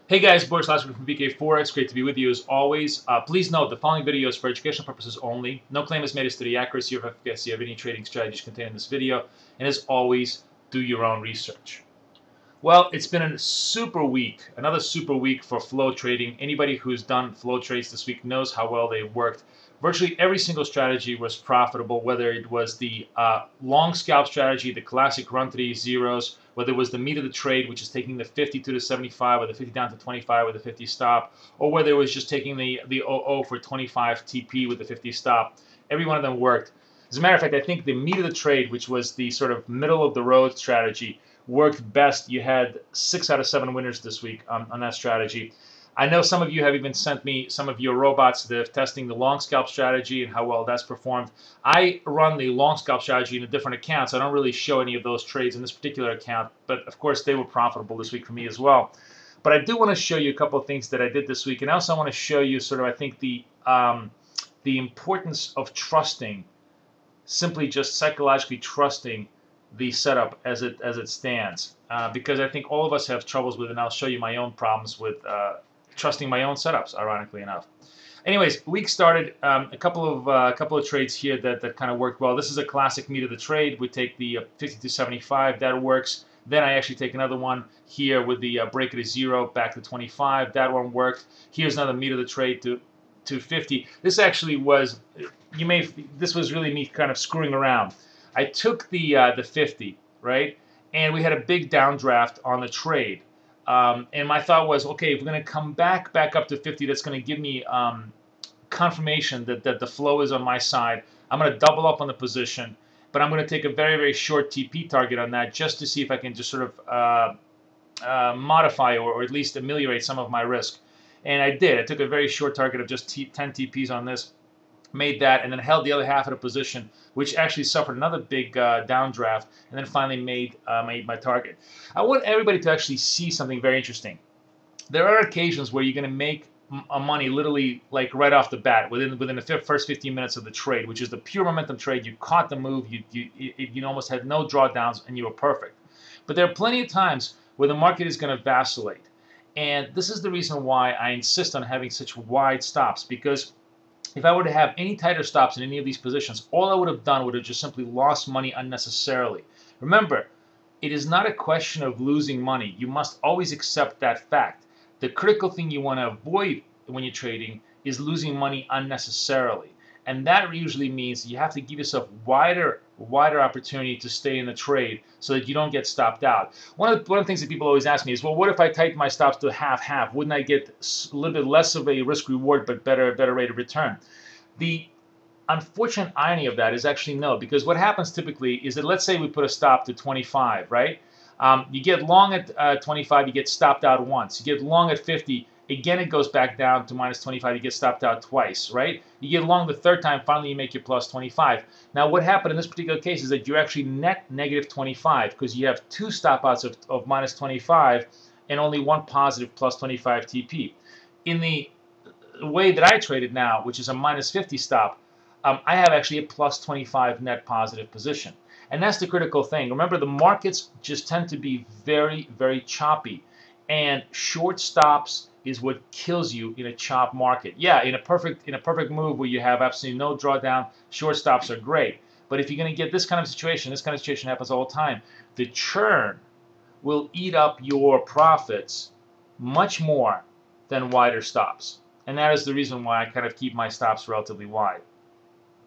Hey guys, Boris from BK Forex. Great to be with you as always. Please note the following video is for educational purposes only. No claim is made as to the accuracy or efficacy of any trading strategies contained in this video. And as always, do your own research. Well, it's been a super week, another super week for flow trading. Anybody who's done flow trades this week knows how well they worked. Virtually every single strategy was profitable, whether it was the long scalp strategy, the classic run to the zeros, whether it was the meat of the trade, which is taking the 50 to the 75, or the 50 down to 25 with the 50 stop, or whether it was just taking the 00 for 25 TP with the 50 stop. Every one of them worked. As a matter of fact, I think the meat of the trade, which was the sort of middle of the road strategy, worked best. You had 6 out of 7 winners this week on that strategy. I know some of you have even sent me some of your robots that are testing the long scalp strategy and how well that's performed. I run the long scalp strategy in a different account, so I don't really show any of those trades in this particular account, but of course they were profitable this week for me as well. But I do want to show you a couple of things that I did this week, and I also want to show you sort of, I think, the importance of trusting, simply just psychologically trusting the setup as it stands, because I think all of us have troubles with it, and I'll show you my own problems with trusting my own setups, ironically enough. Anyways, week started, a couple of trades here that kind of worked well. This is a classic meat of the trade. We take the 50 to 75, that works. Then I actually take another one here with the break at a zero back to 25. That one worked. Here's another meat of the trade to 50. This actually was, this was really me kind of screwing around. I took the 50, right, and we had a big downdraft on the trade. And my thought was, okay, if we're going to come back up to 50, that's going to give me confirmation that the flow is on my side. I'm going to double up on the position, but I'm going to take a very, very short TP target on that just to see if I can just sort of modify or at least ameliorate some of my risk. And I did. I took a very short target of just 10 TPs on this, made that, and then held the other half of the position, which actually suffered another big downdraft, and then finally made my target. I want everybody to actually see something very interesting. There are occasions where you're going to make money literally like right off the bat within the first 15 minutes of the trade, which is the pure momentum trade. You caught the move, you almost had no drawdowns, and you were perfect. But there are plenty of times where the market is going to vacillate, and this is the reason why I insist on having such wide stops, because if I were to have any tighter stops in any of these positions, all I would have done would have just simply lost money unnecessarily. Remember, it is not a question of losing money. You must always accept that fact. The critical thing you want to avoid when you're trading is losing money unnecessarily. And that usually means you have to give yourself wider opportunity to stay in the trade so that you don't get stopped out. One of the things that people always ask me is, well, what if I tighten my stops to half-half? Wouldn't I get a little bit less of a risk-reward but better rate of return? The unfortunate irony of that is actually no, because what happens typically is that, let's say we put a stop to 25, right? You get long at 25, you get stopped out once. You get long at 50, again it goes back down to minus 25, you get stopped out twice, right? You get long the third time, finally you make your plus 25. Now what happened in this particular case is that you're actually net negative 25 because you have 2 stop outs of minus 25 and only 1 positive plus 25 TP. In the way that I traded now, which is a minus 50 stop, I have actually a plus 25 net positive position. And that's the critical thing. Remember, the markets just tend to be very, very choppy. And short stops is what kills you in a chop market. Yeah, in a perfect move where you have absolutely no drawdown, short stops are great. But if you're going to get this kind of situation happens all the time. The churn will eat up your profits much more than wider stops. And that is the reason why I kind of keep my stops relatively wide.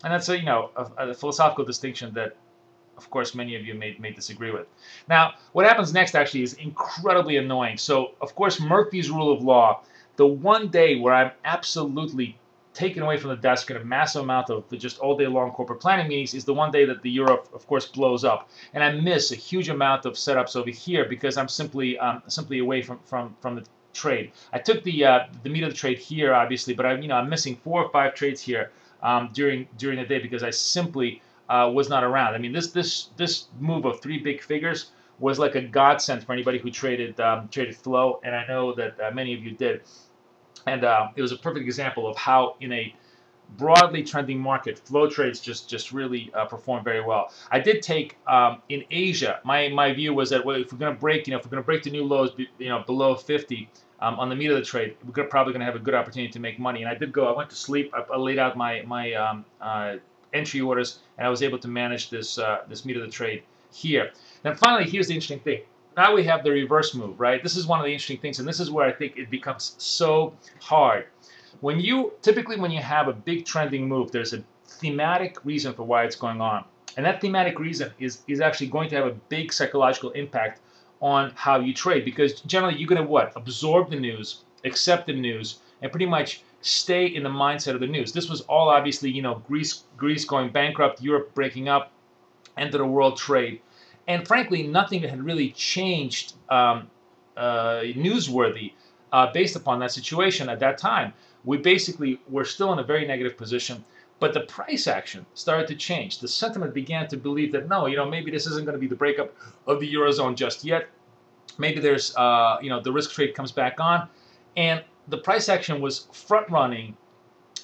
And that's a philosophical distinction that, of course, many of you may disagree with. Now, what happens next actually is incredibly annoying. So, of course, Murphy's rule of law, the one day where I'm absolutely taken away from the desk in a massive amount of just all day long corporate planning meetings is the one day that the euro, of course, blows up, and I miss a huge amount of setups over here because I'm simply away from the trade. I took the meat of the trade here, obviously, but I'm missing 4 or 5 trades here during the day because I simply was not around. I mean, this move of 3 big figures was like a godsend for anybody who traded flow, and I know that many of you did. And it was a perfect example of how in a broadly trending market. Flow trades just really perform very well. I did take in Asia. My view was that, well, if we're going to break, if we're going to break the new lows, below 50 on the meat of the trade, we're probably going to have a good opportunity to make money. And I did go. I went to sleep. I laid out my entry orders, and I was able to manage this meat of the trade here. Then finally, here's the interesting thing. Now we have the reverse move, right? This is one of the interesting things, and this is where I think it becomes so hard. Typically when you have a big trending move, there's a thematic reason for why it's going on. And that thematic reason is actually going to have a big psychological impact on how you trade, because generally you're going to what? Absorb the news, accept the news, and pretty much stay in the mindset of the news. This was all obviously, Greece going bankrupt, Europe breaking up, end of the world trade. And frankly, nothing had really changed newsworthy based upon that situation at that time. We basically were still in a very negative position, but the price action started to change. The sentiment began to believe that, no, maybe this isn't going to be the breakup of the Eurozone just yet. Maybe there's, the risk trade comes back on. And the price action was front-running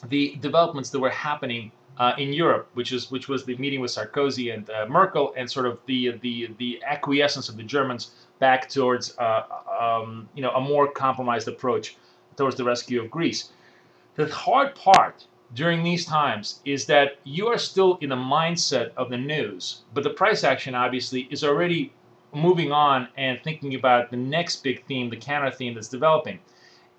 the developments that were happening in Europe, which was the meeting with Sarkozy and Merkel, and sort of the acquiescence of the Germans back towards a more compromised approach towards the rescue of Greece. The hard part during these times is that you are still in the mindset of the news, but the price action obviously is already moving on and thinking about the next big theme, the counter theme that's developing.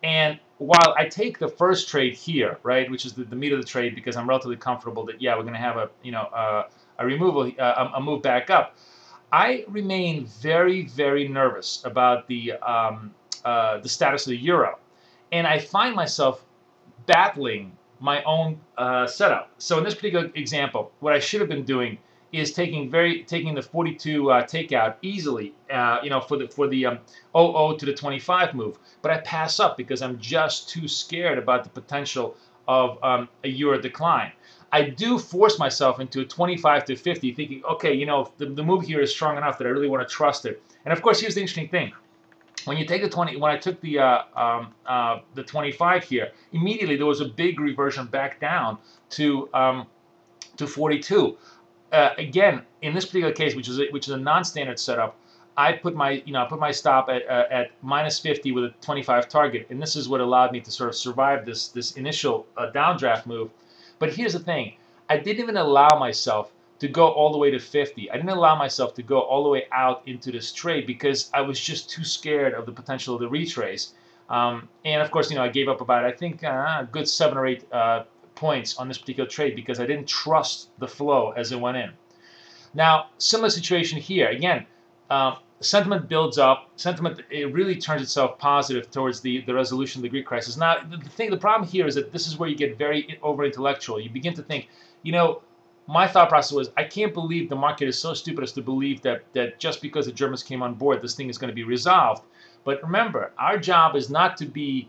And while I take the first trade here, right, which is the meat of the trade, because I'm relatively comfortable that, yeah, we're going to have a move back up, I remain very, very nervous about the status of the euro, and I find myself battling my own setup. So in this particular example, what I should have been doing is taking the 42 takeout easily, for the 00 to the 25 move. But I pass up because I'm just too scared about the potential of a euro decline. I do force myself into a 25 to 50, thinking, okay, the move here is strong enough that I really want to trust it. And of course, here's the interesting thing. When you take the 20, when I took the 25 here, immediately there was a big reversion back down to 42. Again, in this particular case, which is a non-standard setup, I put my stop at minus 50 with a 25 target, and this is what allowed me to sort of survive this initial downdraft move. But here's the thing: I didn't even allow myself to go all the way to 50. I didn't allow myself to go all the way out into this trade because I was just too scared of the potential of the retrace. And of course, I gave up about, I think, a good 7 or 8 points on this particular trade because I didn't trust the flow as it went in. Now, similar situation here. Again, sentiment builds up. Sentiment, it really turns itself positive towards the resolution of the Greek crisis. Now, the problem here is that this is where you get very over-intellectual. You begin to think, my thought process was, I can't believe the market is so stupid as to believe that just because the Germans came on board, this thing is going to be resolved. But remember, our job is not to be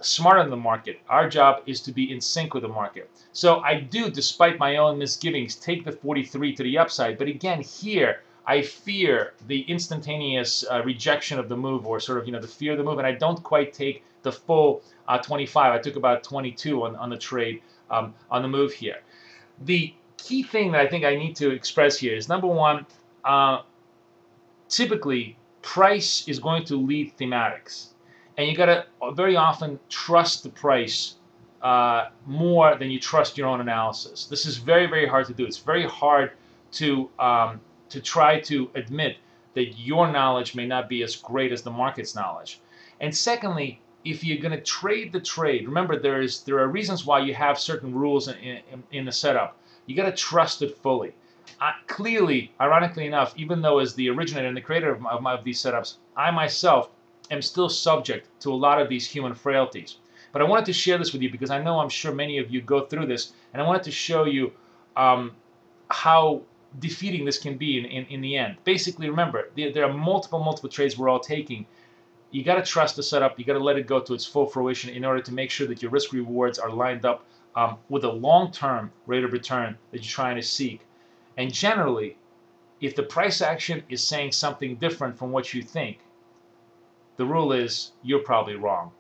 smarter than the market. Our job is to be in sync with the market. So I do, despite my own misgivings, take the 43 to the upside. But again, here, I fear the instantaneous rejection of the move, or sort of, the fear of the move, and I don't quite take the full 25. I took about 22 on the trade, on the move here. The key thing that I think I need to express here is, number one, typically, price is going to lead thematics. And you got to very often trust the price more than you trust your own analysis. This is very, very hard to do. It's very hard to try to admit that your knowledge may not be as great as the market's knowledge. And secondly, if you're going to trade the trade, remember there are reasons why you have certain rules in the setup. You got to trust it fully. Clearly, ironically enough, even though as the originator and the creator of these setups, I myself am still subject to a lot of these human frailties. But I wanted to share this with you because I'm sure many of you go through this, and I wanted to show you how defeating this can be in the end. Basically, remember, there are multiple trades we're all taking. You got to trust the setup. You got to let it go to its full fruition in order to make sure that your risk rewards are lined up with a long-term rate of return that you're trying to seek. And generally, if the price action is saying something different from what you think, the rule is you're probably wrong.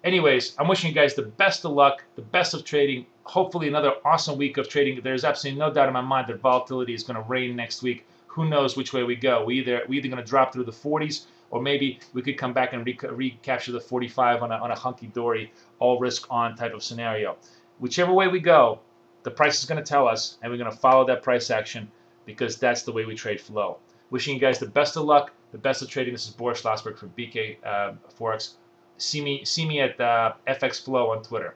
Anyways, I'm wishing you guys the best of luck, the best of trading. hopefully another awesome week of trading. There's absolutely no doubt in my mind that volatility is going to reign next week. Who knows which way we go? We either going to drop through the 40s, or maybe we could come back and recapture the 45 on a hunky-dory, all risk on type of scenario. Whichever way we go, the price is going to tell us, and we're going to follow that price action because that's the way we trade flow. Wishing you guys the best of luck, the best of trading. This is Boris Schlossberg from BK Forex. See me at FX Flow on Twitter.